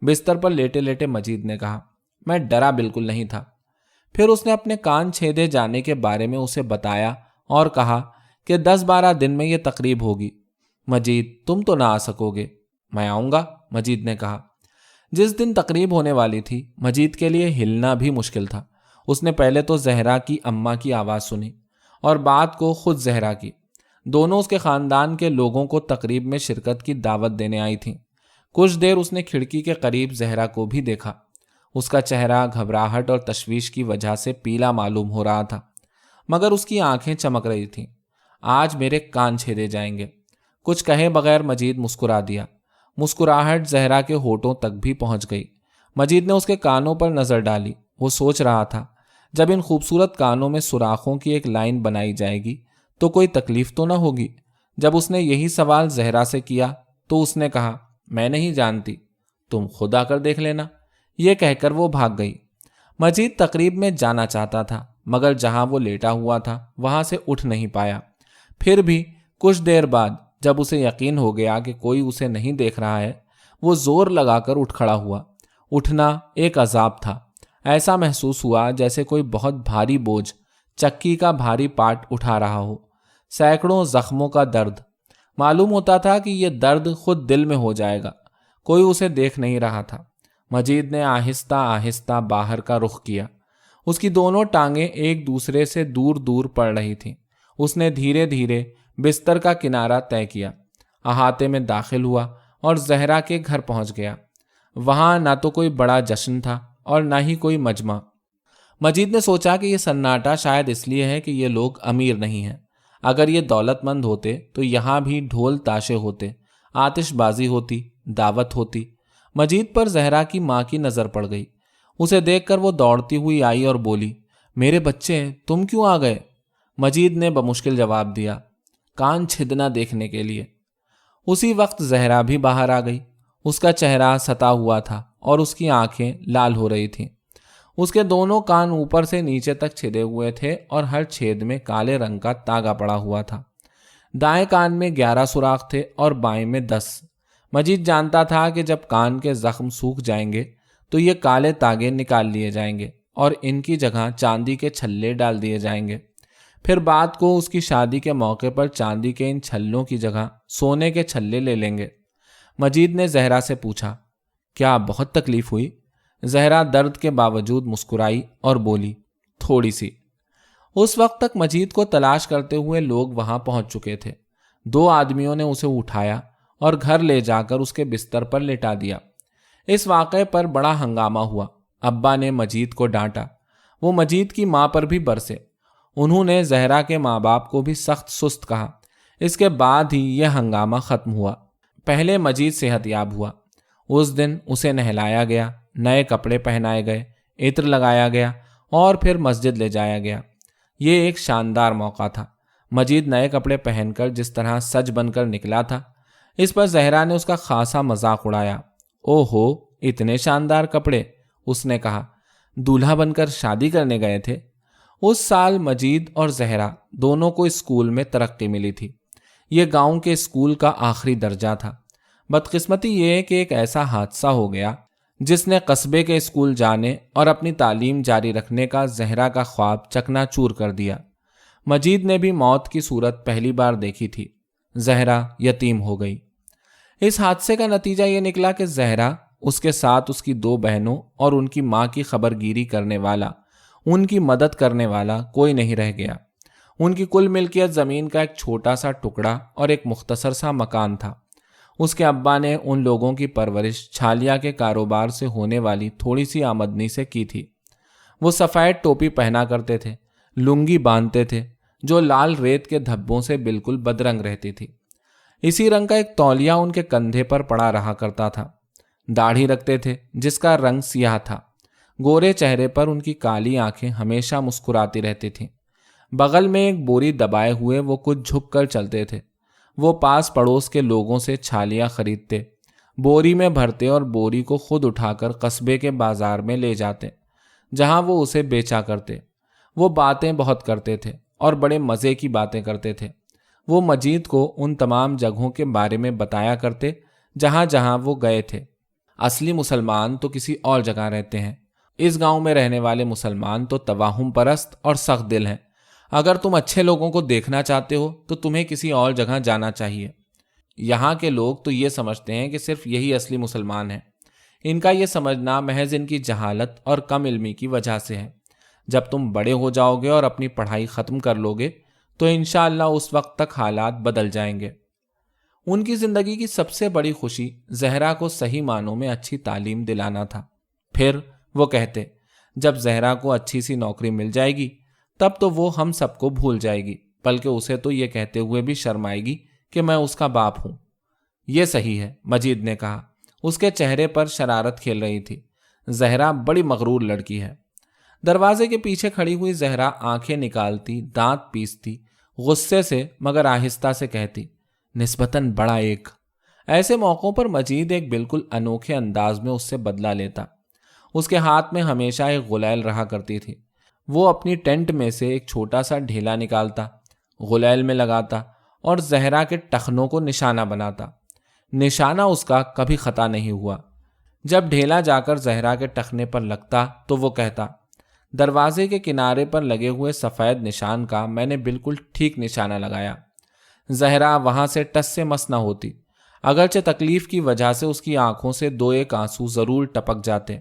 بستر پر لیٹے لیٹے مجید نے کہا، میں ڈرا بالکل نہیں تھا۔ پھر اس نے اپنے کان چھیدے جانے کے بارے میں اسے بتایا اور کہا کہ 10-12 دن میں یہ تقریب ہوگی۔ مجید تم تو نہ آ سکو گے۔ میں آؤں گا، مجید نے کہا۔ جس دن تقریب ہونے والی تھی مجید کے لیے ہلنا بھی مشکل تھا۔ اس نے پہلے تو زہرا کی اماں کی آواز سنی اور بعد کو خود زہرا کی۔ دونوں اس کے خاندان کے لوگوں کو تقریب میں شرکت کی دعوت دینے آئی تھیں۔ کچھ دیر اس نے کھڑکی کے قریب زہرا کو بھی دیکھا۔ اس کا چہرہ گھبراہٹ اور تشویش کی وجہ سے پیلا معلوم ہو رہا تھا، مگر اس کی آنکھیں چمک رہی تھیں۔ آج میرے کان چھیدے جائیں گے۔ کچھ کہے بغیر مجید مسکرا دیا۔ مسکراہٹ زہرا کے ہونٹوں تک بھی پہنچ گئی۔ مجید نے اس کے کانوں پر نظر ڈالی۔ وہ سوچ رہا تھا، جب ان خوبصورت کانوں میں سوراخوں کی ایک لائن بنائی جائے گی تو کوئی تکلیف تو نہ ہوگی۔ جب اس نے یہی سوال زہرا سے کیا تو اس نے کہا، میں نہیں جانتی، تم خود آ کر دیکھ لینا۔ یہ کہہ کر وہ بھاگ گئی۔ مجید تقریب میں جانا چاہتا تھا مگر جہاں وہ لیٹا ہوا تھا وہاں سے اٹھ نہیں پایا۔ پھر بھی کچھ دیر بعد جب اسے یقین ہو گیا کہ کوئی اسے نہیں دیکھ رہا ہے، وہ زور لگا کر اٹھ کھڑا ہوا۔ اٹھنا ایک عذاب تھا۔ ایسا محسوس ہوا جیسے کوئی بہت بھاری بوجھ چکی کا بھاری پارٹ اٹھا رہا ہو۔ سینکڑوں زخموں کا درد۔ معلوم ہوتا تھا کہ یہ درد خود دل میں ہو جائے گا۔ کوئی اسے دیکھ نہیں رہا تھا۔ مجید نے آہستہ آہستہ باہر کا رخ کیا۔ اس کی دونوں ٹانگیں ایک دوسرے سے دور دور پڑ رہی تھیں۔ اس نے دھیرے دھیرے بستر کا کنارہ طے کیا، احاطے میں داخل ہوا اور زہرا کے گھر پہنچ گیا۔ وہاں نہ تو کوئی بڑا جشن تھا اور نہ ہی کوئی مجمع۔ مجید نے سوچا کہ یہ سناٹا شاید اس لیے ہے کہ یہ لوگ امیر نہیں ہیں۔ اگر یہ دولت مند ہوتے تو یہاں بھی ڈھول تاشے ہوتے، آتش بازی ہوتی، دعوت ہوتی۔ مجید پر زہرا کی ماں کی نظر پڑ گئی۔ اسے دیکھ کر وہ دوڑتی ہوئی آئی اور بولی، میرے بچے تم کیوں آ گئے؟ مجید نے بمشکل جواب دیا، کان چھدنا دیکھنے کے لیے۔ اسی وقت زہرا بھی باہر آ گئی۔ اس کا چہرہ ستا ہوا تھا اور اس کی آنکھیں لال ہو رہی تھیں۔ اس کے دونوں کان اوپر سے نیچے تک چھدے ہوئے تھے اور ہر چھید میں کالے رنگ کا تاگا پڑا ہوا تھا۔ دائیں کان میں 11 سوراخ تھے اور بائیں میں 10۔ مجید جانتا تھا کہ جب کان کے زخم سوکھ جائیں گے تو یہ کالے تاگے نکال لیے جائیں گے اور ان کی جگہ چاندی کے چھلے ڈال دیے جائیں گے۔ پھر بعد کو اس کی شادی کے موقع پر چاندی کے ان چھلوں کی جگہ سونے کے چھلے لے لیں گے۔ مجید نے زہرا سے پوچھا، کیا بہت تکلیف ہوئی؟ زہرا درد کے باوجود مسکرائی اور بولی، تھوڑی سی۔ اس وقت تک مجید کو تلاش کرتے ہوئے لوگ وہاں پہنچ چکے تھے۔ 2 آدمیوں نے اسے اٹھایا اور گھر لے جا کر اس کے بستر پر لٹا دیا۔ اس واقعے پر بڑا ہنگامہ ہوا۔ ابا نے مجید کو ڈانٹا، وہ مجید کی ماں پر بھی برسے۔ انہوں نے زہرا کے ماں باپ کو بھی سخت سست کہا۔ اس کے بعد ہی یہ ہنگامہ ختم ہوا۔ پہلے مجید صحت یاب ہوا۔ اس دن اسے نہلایا گیا، نئے کپڑے پہنائے گئے، عطر لگایا گیا اور پھر مسجد لے جایا گیا۔ یہ ایک شاندار موقع تھا۔ مجید نئے کپڑے پہن کر جس طرح سج بن کر نکلا تھا، اس پر زہرا نے اس کا خاصا مذاق اڑایا۔ او ہو، اتنے شاندار کپڑے، اس نے کہا، دولہا بن کر شادی کرنے گئے تھے؟ اس سال مجید اور زہرا دونوں کو اسکول میں ترقی ملی تھی۔ یہ گاؤں کے اسکول کا آخری درجہ تھا۔ بدقسمتی یہ کہ ایک ایسا حادثہ ہو گیا جس نے قصبے کے اسکول جانے اور اپنی تعلیم جاری رکھنے کا زہرا کا خواب چکنا چور کر دیا۔ مجید نے بھی موت کی صورت پہلی بار دیکھی تھی۔ زہرا یتیم ہو گئی۔ اس حادثے کا نتیجہ یہ نکلا کہ زہرا، اس کے ساتھ اس کی 2 بہنوں اور ان کی ماں کی خبر گیری کرنے والا، ان کی مدد کرنے والا کوئی نہیں رہ گیا۔ ان کی کل ملکیت زمین کا ایک چھوٹا سا ٹکڑا اور ایک مختصر سا مکان تھا۔ اس کے ابا نے ان لوگوں کی پرورش چھالیا کے کاروبار سے ہونے والی تھوڑی سی آمدنی سے کی تھی۔ وہ سفید ٹوپی پہنا کرتے تھے، لنگی باندھتے تھے جو لال ریت کے دھبوں سے بالکل بدرنگ رہتی تھی۔ اسی رنگ کا ایک تولیہ ان کے کندھے پر پڑا رہا کرتا تھا۔ داڑھی رکھتے تھے جس کا رنگ سیاہ تھا۔ گورے چہرے پر ان کی کالی آنکھیں ہمیشہ مسکراتی رہتی تھیں۔ بغل میں ایک بوری دبائے ہوئے وہ کچھ جھک کر چلتے تھے۔ وہ پاس پڑوس کے لوگوں سے چھالیاں خریدتے، بوری میں بھرتے اور بوری کو خود اٹھا کر قصبے کے بازار میں لے جاتے، جہاں وہ اسے بیچا کرتے۔ وہ باتیں بہت کرتے تھے اور بڑے مزے کی باتیں کرتے تھے۔ وہ مجید کو ان تمام جگہوں کے بارے میں بتایا کرتے جہاں جہاں وہ گئے تھے۔ اصلی مسلمان تو کسی اور جگہ رہتے ہیں۔ اس گاؤں میں رہنے والے مسلمان تو توہم پرست اور سخت دل ہیں۔ اگر تم اچھے لوگوں کو دیکھنا چاہتے ہو تو تمہیں کسی اور جگہ جانا چاہیے۔ یہاں کے لوگ تو یہ سمجھتے ہیں کہ صرف یہی اصلی مسلمان ہیں۔ ان کا یہ سمجھنا محض ان کی جہالت اور کم علمی کی وجہ سے ہے۔ جب تم بڑے ہو جاؤ گے اور اپنی پڑھائی ختم کر لو گے تو انشاءاللہ اس وقت تک حالات بدل جائیں گے۔ ان کی زندگی کی سب سے بڑی خوشی زہرا کو صحیح معنوں میں اچھی تعلیم دلانا تھا۔ پھر وہ کہتے، جب زہرا کو اچھی سی نوکری مل جائے گی تب تو وہ ہم سب کو بھول جائے گی، بلکہ اسے تو یہ کہتے ہوئے بھی شرم آئے گی کہ میں اس کا باپ ہوں۔ یہ صحیح ہے، مجید نے کہا۔ اس کے چہرے پر شرارت کھیل رہی تھی۔ زہرا بڑی مغرور لڑکی ہے۔ دروازے کے پیچھے کھڑی ہوئی زہرا آنکھیں نکالتی، دانت پیستی، غصے سے مگر آہستہ سے کہتی، نسبتاً بڑا ایک۔ ایسے موقعوں پر مجید ایک بالکل انوکھے انداز میں اس سے بدلہ لیتا۔ اس کے ہاتھ میں ہمیشہ ایک غلیل رہا کرتی تھی۔ وہ اپنی ٹینٹ میں سے ایک چھوٹا سا ڈھیلا نکالتا، غلیل میں لگاتا اور زہرا کے ٹخنوں کو نشانہ بناتا۔ نشانہ اس کا کبھی خطا نہیں ہوا۔ جب ڈھیلا جا کر زہرا کے ٹخنے پر لگتا تو وہ کہتا، دروازے کے کنارے پر لگے ہوئے سفید نشان کا میں نے بالکل ٹھیک نشانہ لگایا۔ زہرا وہاں سے ٹس سے مس نہ ہوتی، اگرچہ تکلیف کی وجہ سے اس کی آنکھوں سے 2-1 آنسو ضرور ٹپک جاتے۔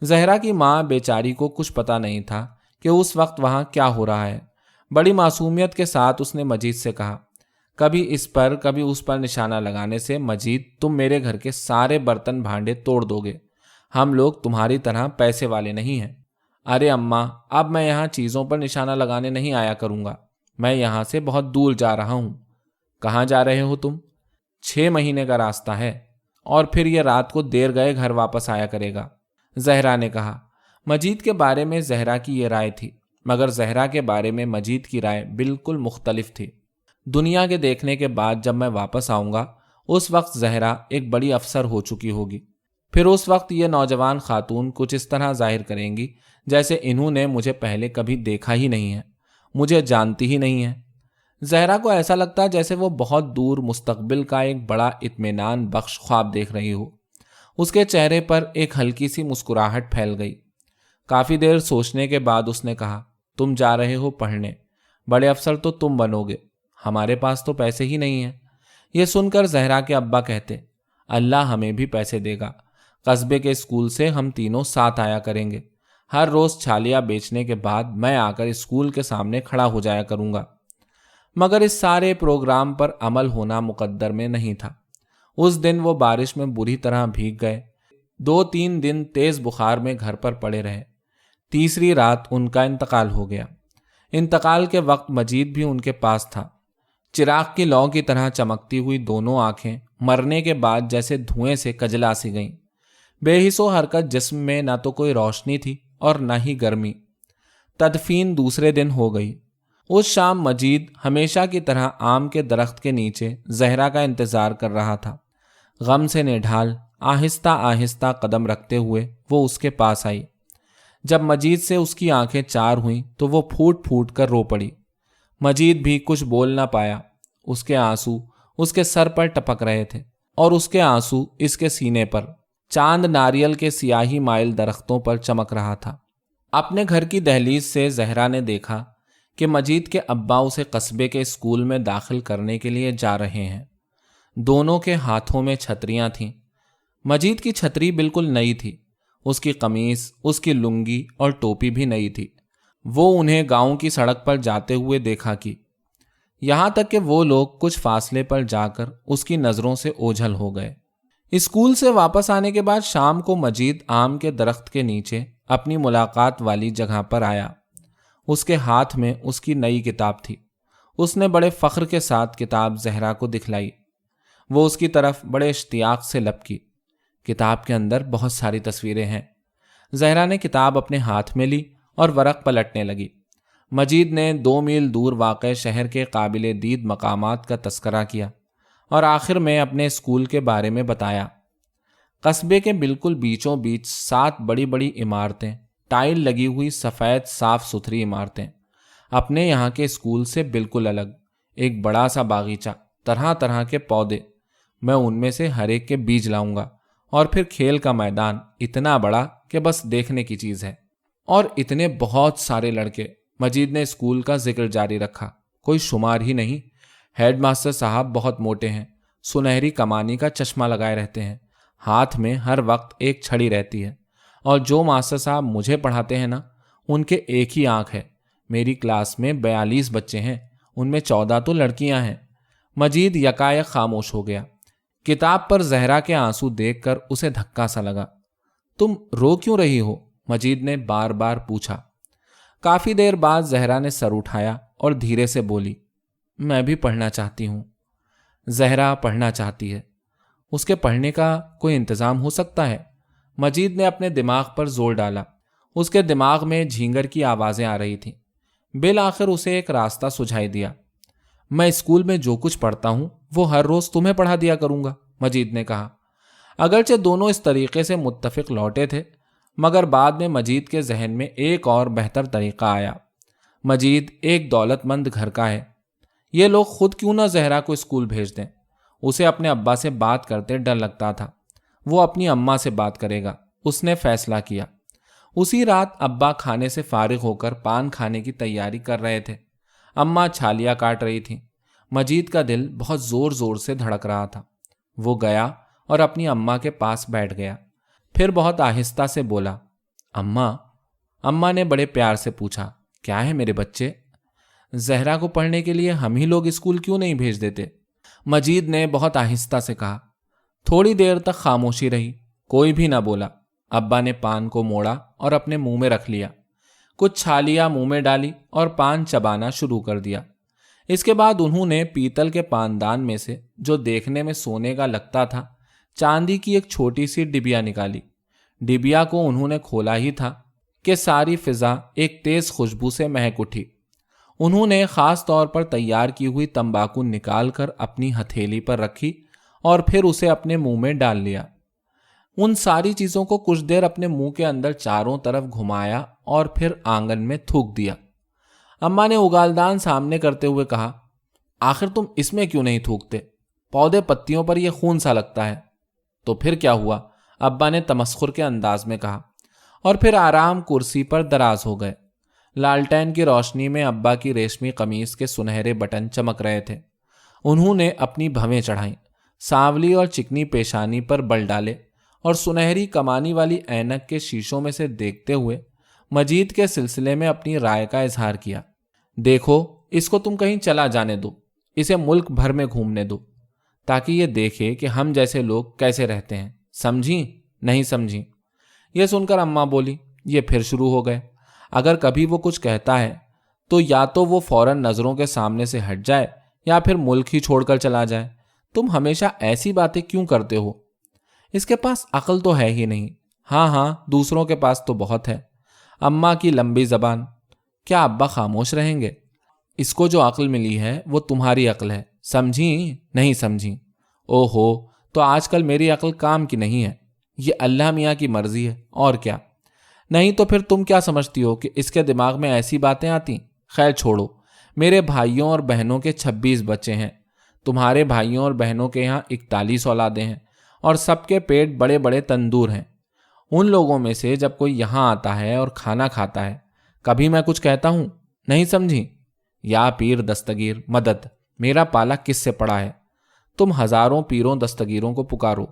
زہرا کی ماں بیچاری کو کچھ پتا نہیں تھا کہ اس وقت وہاں کیا ہو رہا ہے۔ بڑی معصومیت کے ساتھ اس نے مجید سے کہا، کبھی اس پر کبھی اس پر نشانہ لگانے سے مجید تم میرے گھر کے سارے برتن بھانڈے توڑ دو گے۔ ہم لوگ تمہاری طرح پیسے والے نہیں ہیں۔ ارے اماں، اب میں یہاں چیزوں پر نشانہ لگانے نہیں آیا کروں گا۔ میں یہاں سے بہت دور جا رہا ہوں۔ کہاں جا رہے ہو تم؟ 6 مہینے کا راستہ ہے، اور پھر یہ رات کو دیر گئے گھر واپس آیا کرے گا، زہرا نے کہا۔ مجید کے بارے میں زہرا کی یہ رائے تھی، مگر زہرا کے بارے میں مجید کی رائے بالکل مختلف تھی۔ دنیا کے دیکھنے کے بعد جب میں واپس آؤں گا، اس وقت زہرا ایک بڑی افسر ہو چکی ہوگی۔ پھر اس وقت یہ نوجوان خاتون کچھ اس طرح ظاہر کریں گی جیسے انہوں نے مجھے پہلے کبھی دیکھا ہی نہیں ہے، مجھے جانتی ہی نہیں ہے۔ زہرا کو ایسا لگتا جیسے وہ بہت دور مستقبل کا ایک بڑا اطمینان بخش خواب دیکھ رہی ہو۔ اس کے چہرے پر ایک ہلکی سی مسکراہٹ پھیل گئی۔ کافی دیر سوچنے کے بعد اس نے کہا، تم جا رہے ہو پڑھنے، بڑے افسر تو تم بنو گے، ہمارے پاس تو پیسے ہی نہیں ہیں۔ یہ سن کر زہرا کے ابا کہتے، اللہ ہمیں بھی پیسے دے گا، قصبے کے اسکول سے ہم تینوں ساتھ آیا کریں گے، ہر روز چھالیاں بیچنے کے بعد میں آ کر اسکول کے سامنے کھڑا ہو جایا کروں گا۔ مگر اس سارے پروگرام پر عمل ہونا مقدر میں نہیں تھا۔ اس دن وہ بارش میں بری طرح بھیگ گئے، 2-3 دن تیز بخار میں گھر پر پڑے رہے۔ تیسری رات ان کا انتقال ہو گیا۔ انتقال کے وقت مجید بھی ان کے پاس تھا۔ چراغ کی لو کی طرح چمکتی ہوئی دونوں آنکھیں مرنے کے بعد جیسے دھوئیں سے کجلا سی گئیں۔ بے حس و حرکت جسم میں نہ تو کوئی روشنی تھی اور نہ ہی گرمی۔ تدفین دوسرے دن ہو گئی۔ اس شام مجید ہمیشہ کی طرح آم کے درخت کے نیچے زہرا کا انتظار کر رہا تھا۔ غم سے نڈھال آہستہ آہستہ قدم رکھتے ہوئے وہ اس کے پاس آئی۔ جب مجید سے اس کی آنکھیں چار ہوئیں تو وہ پھوٹ پھوٹ کر رو پڑی۔ مجید بھی کچھ بول نہ پایا۔ اس کے آنسو اس کے سر پر ٹپک رہے تھے اور اس کے آنسو اس کے سینے پر چاند ناریل کے سیاہی مائل درختوں پر چمک رہا تھا۔ اپنے گھر کی دہلیز سے زہرا نے دیکھا کہ مجید کے ابا اسے قصبے کے اسکول میں داخل کرنے کے لیے جا رہے ہیں۔ دونوں کے ہاتھوں میں چھتریاں تھیں۔ مجید کی چھتری بالکل نئی تھی، اس کی قمیص، اس کی لنگی اور ٹوپی بھی نئی تھی۔ وہ انہیں گاؤں کی سڑک پر جاتے ہوئے دیکھا کہ یہاں تک کہ وہ لوگ کچھ فاصلے پر جا کر اس کی نظروں سے اوجھل ہو گئے۔ اسکول سے واپس آنے کے بعد شام کو مجید آم کے درخت کے نیچے اپنی ملاقات والی جگہ پر آیا۔ اس کے ہاتھ میں اس کی نئی کتاب تھی۔ اس نے بڑے فخر کے ساتھ کتاب زہرا کو دکھلائی۔ وہ اس کی طرف بڑے اشتیاق سے لپکی۔ کتاب کے اندر بہت ساری تصویریں ہیں۔ زہرا نے کتاب اپنے ہاتھ میں لی اور ورق پلٹنے لگی۔ مجید نے 2 میل دور واقع شہر کے قابل دید مقامات کا تذکرہ کیا اور آخر میں اپنے اسکول کے بارے میں بتایا۔ قصبے کے بالکل بیچوں بیچ 7 بڑی بڑی عمارتیں، ٹائل لگی ہوئی سفید صاف ستھری عمارتیں، اپنے یہاں کے اسکول سے بالکل الگ، ایک بڑا سا باغیچہ، طرح طرح کے پودے، میں ان میں سے ہر ایک کے بیج لاؤں گا، اور پھر کھیل کا میدان اتنا بڑا کہ بس دیکھنے کی چیز ہے، اور اتنے بہت سارے لڑکے۔ مجید نے اسکول کا ذکر جاری رکھا، کوئی شمار ہی نہیں۔ ہیڈ ماسٹر صاحب بہت موٹے ہیں، سنہری کمانی کا چشمہ لگائے رہتے ہیں، ہاتھ میں ہر وقت ایک چھڑی رہتی ہے، اور جو ماسٹر صاحب مجھے پڑھاتے ہیں نا، ان کے ایک ہی آنکھ ہے۔ میری کلاس میں 42 بچے ہیں، ان میں 14 تو لڑکیاں ہیں۔ مجید یکایک خاموش ہو گیا۔ کتاب پر زہرا کے آنسو دیکھ کر اسے دھکا سا لگا۔ تم رو کیوں رہی ہو؟ مجید نے بار بار پوچھا۔ کافی دیر بعد زہرا نے سر اٹھایا اور دھیرے سے بولی، میں بھی پڑھنا چاہتی ہوں۔ زہرا پڑھنا چاہتی ہے، اس کے پڑھنے کا کوئی انتظام ہو سکتا ہے؟ مجید نے اپنے دماغ پر زور ڈالا۔ اس کے دماغ میں جھینگر کی آوازیں آ رہی تھیں۔ بالآخر اسے ایک راستہ سجھائی دیا۔ میں اسکول میں جو کچھ پڑھتا ہوں وہ ہر روز تمہیں پڑھا دیا کروں گا، مجید نے کہا۔ اگرچہ دونوں اس طریقے سے متفق لوٹے تھے، مگر بعد میں مجید کے ذہن میں ایک اور بہتر طریقہ آیا۔ مجید ایک دولت مند گھر کا ہے، یہ لوگ خود کیوں نہ زہرا کو اسکول بھیج دیں؟ اسے اپنے ابا سے بات کرتے ڈر لگتا تھا، وہ اپنی اماں سے بات کرے گا، اس نے فیصلہ کیا۔ اسی رات ابا کھانے سے فارغ ہو کر پان کھانے کی تیاری کر رہے تھے، اماں چھالیاں کاٹ رہی تھیں۔ مجید کا دل بہت زور زور سے دھڑک رہا تھا۔ وہ گیا اور اپنی اماں کے پاس بیٹھ گیا، پھر بہت آہستہ سے بولا، اماں۔ اماں نے بڑے پیار سے پوچھا، کیا ہے میرے بچے؟ زہرا کو پڑھنے کے لیے ہم ہی لوگ اسکول کیوں نہیں بھیج دیتے؟ مجید نے بہت آہستہ سے کہا۔ تھوڑی دیر تک خاموشی رہی، کوئی بھی نہ بولا۔ ابا نے پان کو موڑا اور اپنے منہ میں رکھ لیا، کچھ چھالیاں منہ میں ڈالی اور پان چبانا شروع کر دیا۔ اس کے بعد انہوں نے پیتل کے پاندان میں سے، جو دیکھنے میں سونے کا لگتا تھا، چاندی کی ایک چھوٹی سی ڈبیا نکالی۔ ڈبیا کو انہوں نے کھولا ہی تھا کہ ساری فضا ایک تیز خوشبو سے مہک اٹھی۔ انہوں نے خاص طور پر تیار کی ہوئی تمباکو نکال کر اپنی ہتھیلی پر رکھی اور پھر اسے اپنے منہ میں ڈال لیا۔ ان ساری چیزوں کو کچھ دیر اپنے منہ کے اندر چاروں طرف گھمایا اور پھر آنگن میں تھوک دیا۔ اماں نے اگالدان سامنے کرتے ہوئے کہا، آخر تم اس میں کیوں نہیں تھوکتے؟ پودے پتیوں پر یہ خون سا لگتا ہے۔ تو پھر کیا ہوا؟ ابا نے تمسخر کے انداز میں کہا، اور پھر آرام کرسی پر دراز ہو گئے۔ لالٹین کی روشنی میں ابا کی ریشمی قمیص کے سنہرے بٹن چمک رہے تھے۔ انہوں نے اپنی بھویں چڑھائیں، سانولی اور چکنی پیشانی پر بل ڈالے اور سنہری کمانی والی اینک کے شیشوں میں سے دیکھتے ہوئے مجید کے سلسلے میں اپنی رائے کا اظہار کیا۔ دیکھو، اس کو تم کہیں چلا جانے دو، اسے ملک بھر میں گھومنے دو، تاکہ یہ دیکھے کہ ہم جیسے لوگ کیسے رہتے ہیں۔ سمجھی؟ نہیں سمجھی؟ یہ سن کر اماں بولی، یہ پھر شروع ہو گئے۔ اگر کبھی وہ کچھ کہتا ہے تو یا تو وہ فوراً نظروں کے سامنے سے ہٹ جائے یا پھر ملک ہی چھوڑ کر چلا جائے۔ تم ہمیشہ ایسی باتیں کیوں کرتے ہو؟ اس کے پاس عقل تو ہے ہی نہیں۔ ہاں، دوسروں کے پاس تو بہت ہے۔ اماں کی لمبی زبان۔ کیا ابا خاموش رہیں گے؟ اس کو جو عقل ملی ہے وہ تمہاری عقل ہے، سمجھی؟ نہیں سمجھی؟ او ہو، تو آج کل میری عقل کام کی نہیں ہے۔ یہ اللہ میاں کی مرضی ہے، اور کیا؟ نہیں تو پھر تم کیا سمجھتی ہو کہ اس کے دماغ میں ایسی باتیں آتی؟ خیر چھوڑو۔ میرے بھائیوں اور بہنوں کے 26 بچے ہیں، تمہارے بھائیوں اور بہنوں کے یہاں 41 اولادیں ہیں، اور سب کے پیٹ بڑے بڑے تندور ہیں۔ ان لوگوں میں سے جب کوئی یہاں آتا ہے اور کھانا کھاتا ہے، کبھی میں کچھ کہتا ہوں؟ نہیں سمجھی؟ یا پیر دستگیر مدد، میرا پالا کس سے پڑا ہے؟ تم ہزاروں پیروں دستگیروں کو پکارو،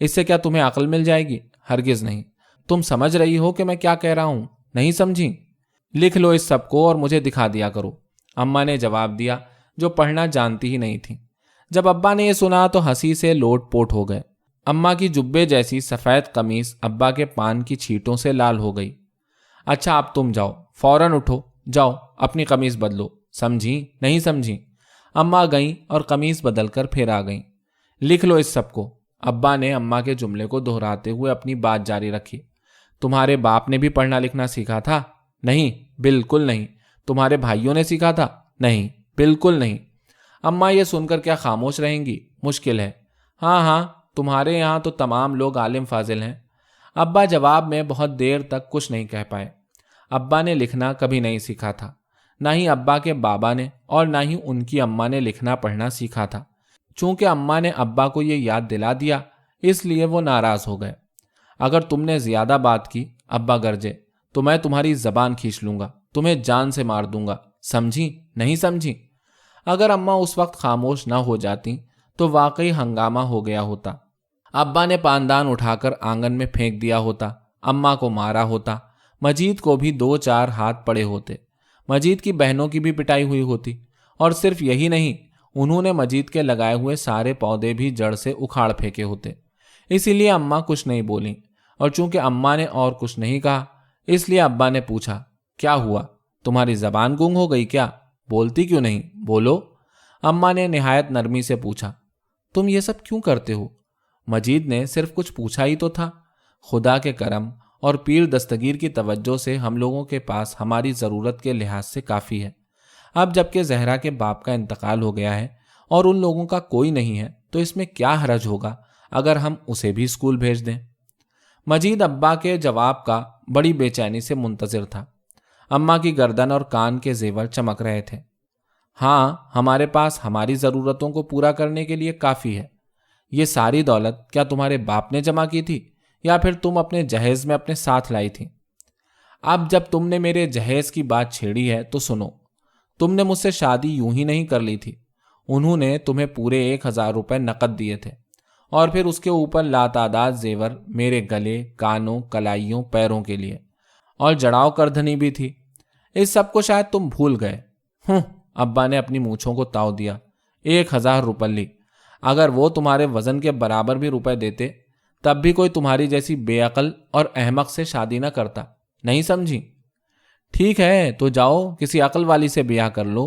اس سے کیا تمہیں عقل مل جائے گی؟ ہرگز نہیں۔ تم سمجھ رہی ہو کہ میں کیا کہہ رہا ہوں؟ نہیں سمجھی؟ لکھ لو اس سب کو اور مجھے دکھا دیا کرو، اماں نے جواب دیا، جو پڑھنا جانتی ہی نہیں تھی۔ جب ابا نے یہ سنا تو ہنسی سے لوٹ پوٹ ہو گئے۔ اماں کی جبے جیسی سفید قمیص ابا کے پان کی چھیٹوں سے لال ہو گئی۔ اچھا اب تم جاؤ، فوراً اٹھو، جاؤ اپنی قمیص بدلو، سمجھی؟ نہیں سمجھی؟ اماں گئیں اور قمیص بدل کر پھر آ گئیں۔ لکھ لو اس سب کو، ابا نے اماں کے جملے کو دہراتے ہوئے اپنی بات جاری رکھی۔ تمہارے باپ نے بھی پڑھنا لکھنا سیکھا تھا؟ نہیں، بالکل نہیں۔ تمہارے بھائیوں نے سیکھا تھا؟ نہیں، بالکل نہیں۔ اماں یہ سن کر کیا خاموش رہیں گی؟ مشکل ہے۔ ہاں، تمہارے یہاں تو تمام لوگ عالم فاضل ہیں۔ ابا جواب میں بہت دیر تک کچھ نہیں کہہ پائے۔ ابا نے لکھنا کبھی نہیں سیکھا تھا، نہ ہی ابا کے بابا نے اور نہ ہی ان کی اماں نے لکھنا پڑھنا سیکھا تھا۔ چونکہ اماں نے ابا کو یہ یاد دلا دیا، اس لیے وہ ناراض ہو گئے۔ اگر تم نے زیادہ بات کی، ابا گرجے، تو میں تمہاری زبان کھینچ لوں گا، تمہیں جان سے مار دوں گا، سمجھی؟ نہیں سمجھی؟ اگر اماں اس وقت خاموش نہ ہو جاتی تو واقعی ہنگامہ ہو گیا ہوتا۔ ابا نے پاندان اٹھا کر آنگن میں پھینک دیا ہوتا، اماں کو مارا ہوتا، مجید کو بھی 2-4 ہاتھ پڑے ہوتے، مجید کی بہنوں کی بھی پٹائی ہوئی ہوتی، اور صرف یہی نہیں، انہوں نے مجید کے لگائے ہوئے سارے پودے بھی جڑ سے اکھاڑ پھینکے ہوتے۔ اسی لیے اماں کچھ نہیں بولیں، اور چونکہ اماں نے اور کچھ نہیں کہا، اس لیے ابا نے پوچھا، کیا ہوا؟ تمہاری زبان گنگ ہو گئی کیا؟ بولتی کیوں نہیں؟ بولو۔ اماں نے نہایت نرمی سے پوچھا، تم یہ سب کیوں کرتے ہو؟ مجید نے صرف کچھ پوچھا ہی تو تھا۔ خدا کے کرم اور پیر دستگیر کی توجہ سے ہم لوگوں کے پاس ہماری ضرورت کے لحاظ سے کافی ہے۔ اب جب کہ زہرا کے باپ کا انتقال ہو گیا ہے اور ان لوگوں کا کوئی نہیں ہے، تو اس میں کیا حرج ہوگا اگر ہم اسے بھی اسکول بھیج دیں؟ مجید ابا کے جواب کا بڑی بے چینی سے منتظر تھا۔ اماں کی گردن اور کان کے زیور چمک رہے تھے۔ ہاں، ہمارے پاس ہماری ضرورتوں کو پورا کرنے کے لیے کافی ہے۔ یہ ساری دولت کیا تمہارے باپ نے جمع کی تھی یا پھر تم اپنے جہیز میں اپنے ساتھ لائی تھی؟ اب جب تم نے میرے جہیز کی بات چھیڑی ہے تو سنو، تم نے مجھ سے شادی یوں ہی نہیں کر لی تھی۔ انہوں نے تمہیں پورے 1000 روپے نقد دیے تھے، اور پھر اس کے اوپر لاتعداد زیور میرے گلے، کانوں، کلائیوں، پیروں کے لیے، اور جڑاؤ کردھنی بھی تھی۔ اس سب کو شاید تم بھول گئے۔ ابا نے اپنی مونچھوں کو تاؤ دیا۔ 1000 روپے، اگر وہ تمہارے وزن کے برابر بھی روپے دیتے، تب بھی کوئی تمہاری جیسی بے عقل اور احمق سے شادی نہ کرتا، نہیں سمجھی؟ ٹھیک ہے، تو جاؤ کسی عقل والی سے بیاہ کر لو۔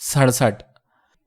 67।